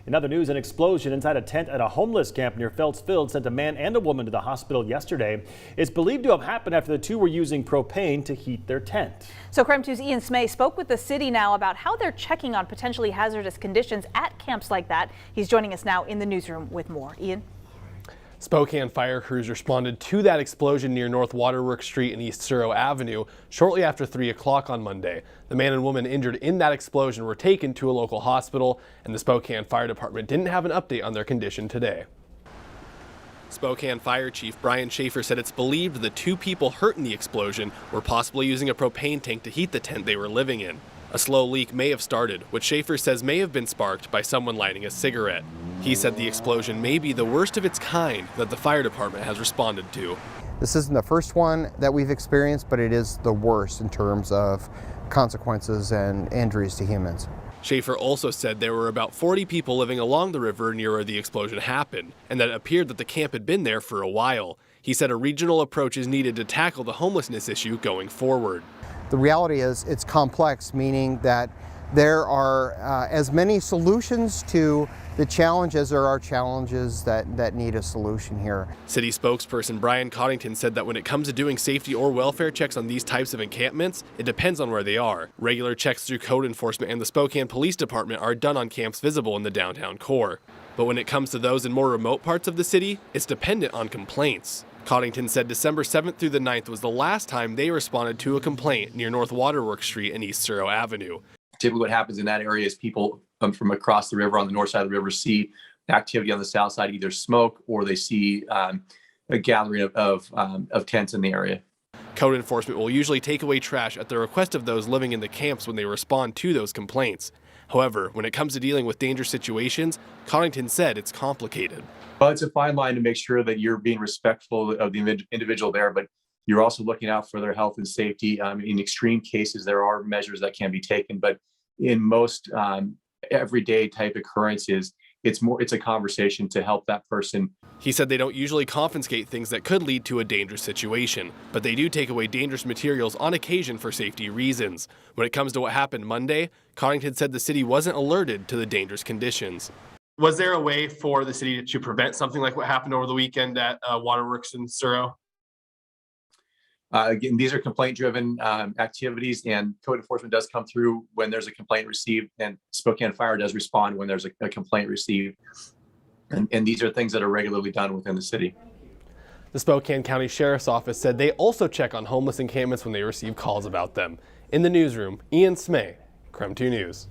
In other news, an explosion inside a tent at a homeless camp near Feltsfield sent a man and a woman to the hospital yesterday. It's believed to have happened after the two were using propane to heat their tent. So KREM 2's Ian Smay spoke with the city now about how they're checking on potentially hazardous conditions at camps like that. He's joining us now in the newsroom with more. Ian? Spokane fire crews responded to that explosion near North Waterworks Street and East Suro Avenue shortly after 3 o'clock on Monday. The man and woman injured in that explosion were taken to a local hospital, and the Spokane Fire Department didn't have an update on their condition today. Spokane Fire Chief Brian Schaeffer said it's believed the two people hurt in the explosion were possibly using a propane tank to heat the tent they were living in. A slow leak may have started, which Schaeffer says may have been sparked by someone lighting a cigarette. He said the explosion may be the worst of its kind that the fire department has responded to. This isn't the first one that we've experienced, but it is the worst in terms of consequences and injuries to humans. Schaeffer also said there were about 40 people living along the river near where the explosion happened, and that it appeared that the camp had been there for a while. He said a regional approach is needed to tackle the homelessness issue going forward. The reality is it's complex, meaning that there are as many solutions to the challenge as there are challenges that need a solution here. City spokesperson Brian Coddington said that when it comes to doing safety or welfare checks on these types of encampments, it depends on where they are. Regular checks through code enforcement and the Spokane Police Department are done on camps visible in the downtown core. But when it comes to those in more remote parts of the city, it's dependent on complaints. Coddington said December 7th through the 9th was the last time they responded to a complaint near North Waterworks Street and East Suro Avenue. Typically what happens in that area is people from across the river on the north side of the river see activity on the south side, either smoke or they see a gathering of tents in the area. Code enforcement will usually take away trash at the request of those living in the camps when they respond to those complaints. However, when it comes to dealing with dangerous situations, Coddington said it's complicated. Well, it's a fine line to make sure that you're being respectful of the individual there, but you're also looking out for their health and safety. In extreme cases, there are measures that can be taken, but in most everyday type occurrences, it's a conversation to help that person. He said they don't usually confiscate things that could lead to a dangerous situation, but they do take away dangerous materials on occasion for safety reasons. When it comes to what happened Monday, Coddington said the city wasn't alerted to the dangerous conditions. Was there a way for the city to prevent something like what happened over the weekend at Waterworks in Suro? Again, these are complaint-driven activities, and code enforcement does come through when there's a complaint received, and Spokane Fire does respond when there's a complaint received. And these are things that are regularly done within the city. The Spokane County Sheriff's Office said they also check on homeless encampments when they receive calls about them. In the newsroom, Ian Smay, KREM 2 News.